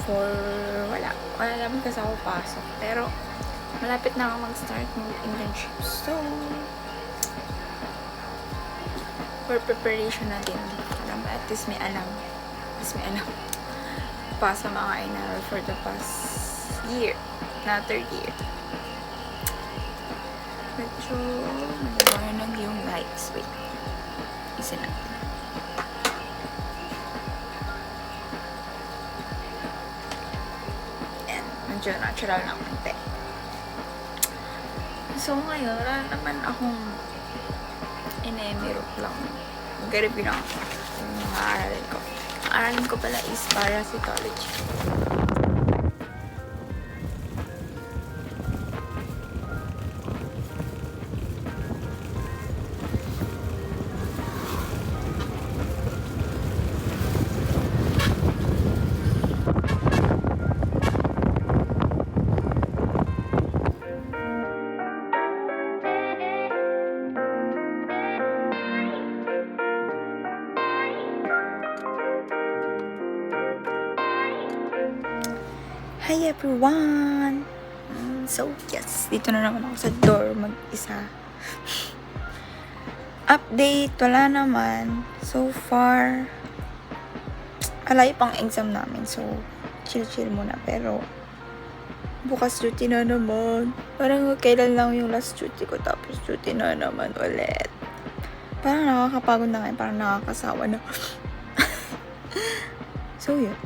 for wala naman kasi ako pasok. Pero, malapit na ako mag-start mag-internship. So, for preparation natin, at least may alam. Pa sa mga inaral for the past year, na third year. Medyo nag yung lights. Wait. Isa natin. And, medyo natural na konti. So, ngayon, wala naman akong inemirok lang. Mag-review lang ako yung mga aralin ko. Ang aralin ko pala is parasitology. Hi everyone! So, yes, dito na naman ako sa door mag-isa. Update, wala naman. So far, alay pang exam namin. So, chill-chill muna. Pero, bukas duty na naman. Parang kailan lang yung last duty ko. Tapos duty na naman ulit. Parang nakakapagod na ngayon. Parang nakakasawa na. So, yun.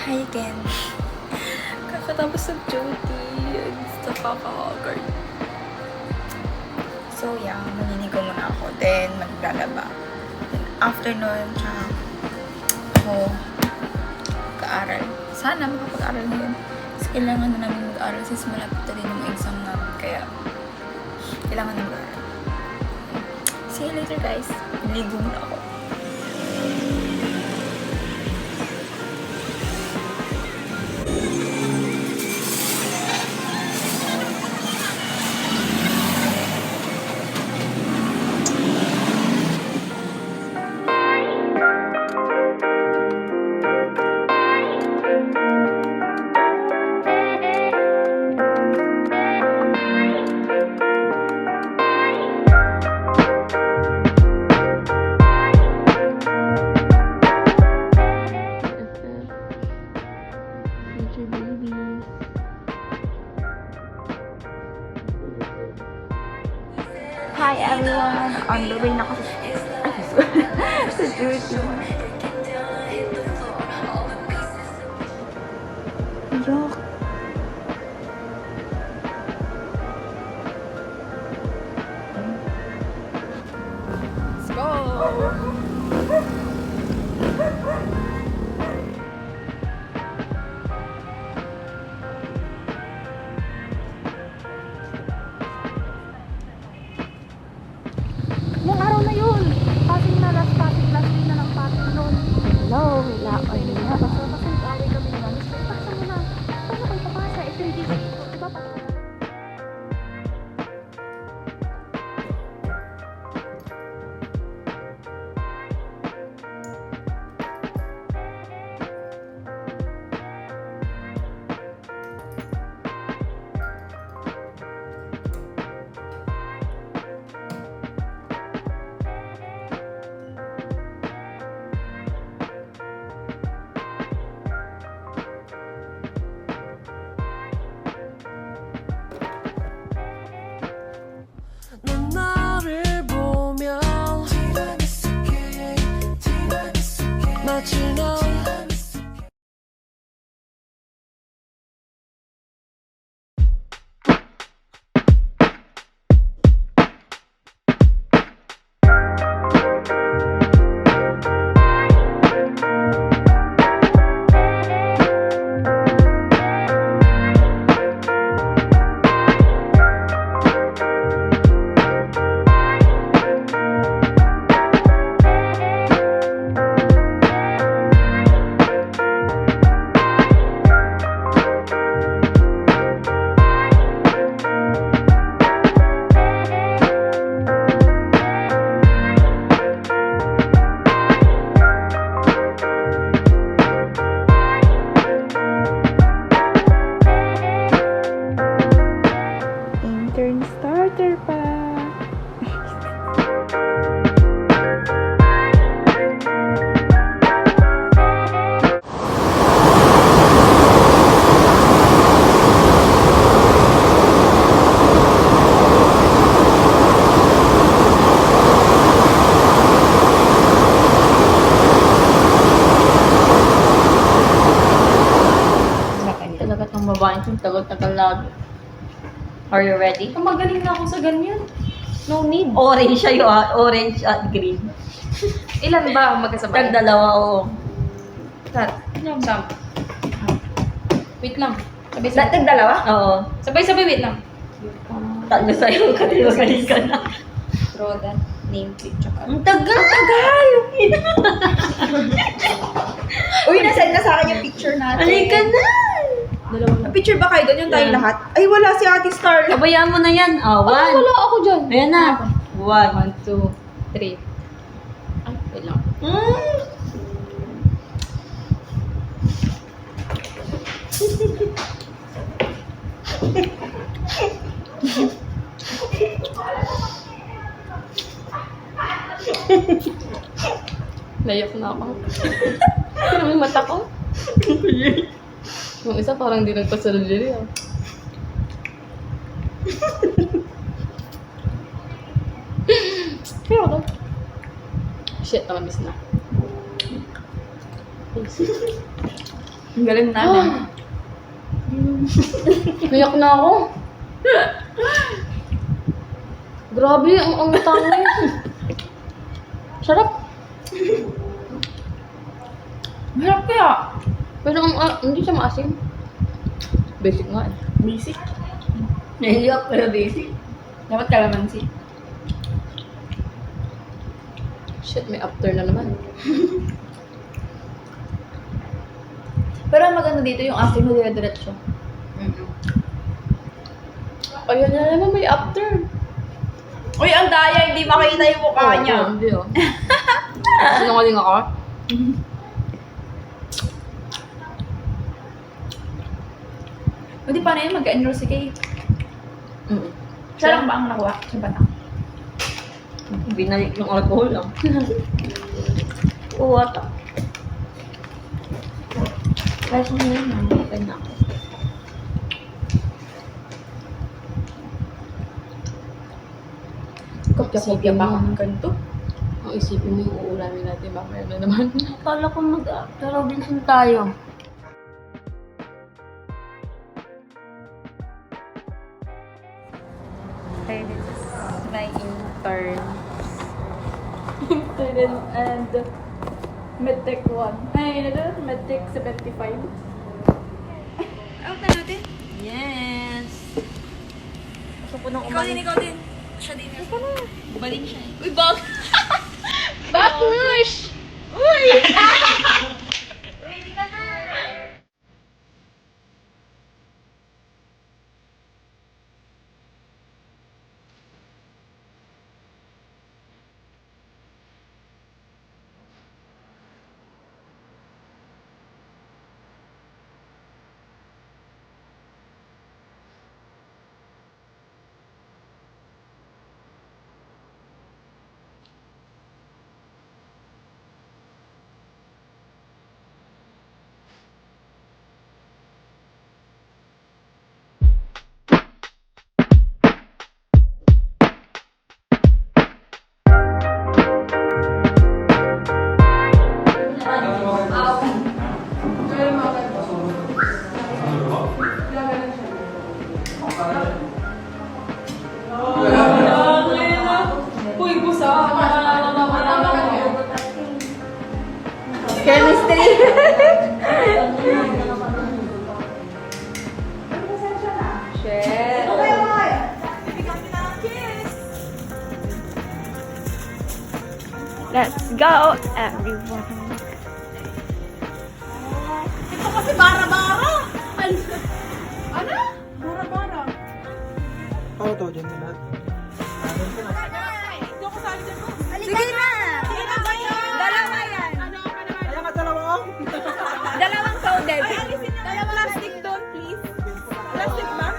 Hi again. Kakatapos ng duty. Nakaka-awkward. So, yeah. Maninigo muna ako. Then, maglalaba. Then, after nun, tsaka ako mag-aaral. Sana makapag-aaral ngayon. Kasi kailangan na namin mag-aaral since malapit na rin yung exam namin. Kaya, kailangan na mag-aaral. See you later, guys. Ligo muna ako. Hi everyone! On the way na ako sa duty. Yok! Let's go! Yung araw na yun, passing na last week na ng passing, no? you know. Intern starter pa. Talaga itong babae itong tagal-tagal lagi. Are you ready? Ang magaling na ako sa ganyan. No need. Orange siya yun, orange at green. Ilan ba ang magkasabay? Tag dalawa, oo. Tat. Sam. Wait lang. Tag dalawa? Oo. Sabay-sabay, wait lang. Tatlo sa'yo, katiwagaling ka na. Draw that name, click, tsaka. Ang tagal! Ang tagal! Uy, nasend na sa akin yung picture natin. Halika na! Dalawa lang. Picture ba kayo doon? Yung tayong Yeah. lahat? Ay, wala si Ate Star. Kabayaan mo na yan. Ah, one. Wala ako dyan. Ayan na. One. 1, 2, 3. Ay, wait lang. Mm. Nayak na ako. Pero may mata ko. Yung isa parang di nagpa-surgery ah. Kaya ako. Shit, namiss na. Ang galing natin. Nayak na ako. Grabe, ang tangi. Sarap. Mahirap kaya. Pero hindi siya maasim. Basic nga eh. Basic. Nahiyak pero basic. Dapat kalamansi. Shit, may after na naman. Pero ang maganda dito yung asim mo dire-diretso. Ayun na naman, may after. Uy, ang daya, hindi makita yung mukha niya. Oo, hindi oh. Sinungaling ako? Hindi pa na yun, mag-enroll si Kay. Mm. Siya lang ba ang nakuha? Siya ba na? Binalik yung alcohol lang. Oo, ata. Kasi na yun, namatay na ako. Kapya-kopya pa ako ng ganito. Ang isipin mo yung uulamin natin, mamaya na naman. Akala ko mag-Robinson tayo. Okay, this is my intern. Intern and Medtech 1. Ay, Medtech 75. Out na natin. Yes! Gusto ko nang Ikaw din, umalis. ikaw din. Siya din. Ikaw na. Gumaling siya eh. Uy, bak! Bakush! Shit. Let's go, everyone. Ito kasi bara-bara. Ano? Bara-bara. Oo, to, dyan na lahat. Sige na. Dalawa yan. Kaya nga dalawa ko. Dalawang powder. Dalawang plastic doon, please. Plastic ba?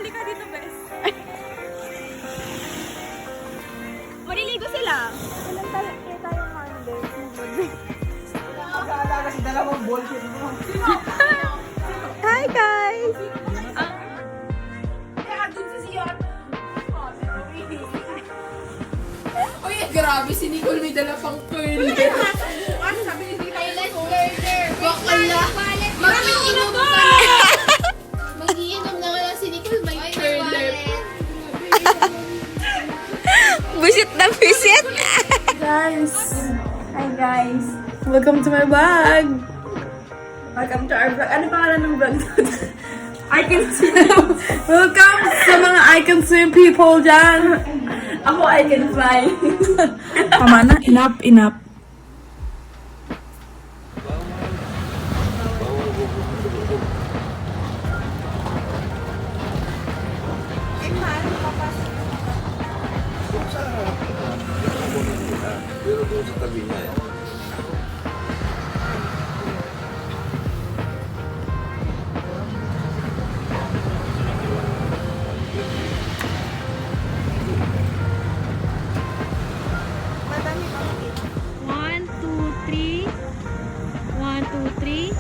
Halika dito, bes. Maliligo sila. Ilan tayo Monday? Mag-aalaga si dalawang bullshit mo. Hi, guys! Uy, grabe, si Nicole may dala pang curly. Bakala. Mag-iinom ka na. Mag-iinom na nga lang si Nicole, may curler. Busit na busit! Guys! Hi, guys! Welcome to my vlog! Welcome to our vlog. Ano pangalan ng vlog? I can swim! Welcome sa mga I can swim people dyan! Ako I can fly! Tama na, enough. Pero doon sa tabi niya eh. One, two, three. 1, 2, 3.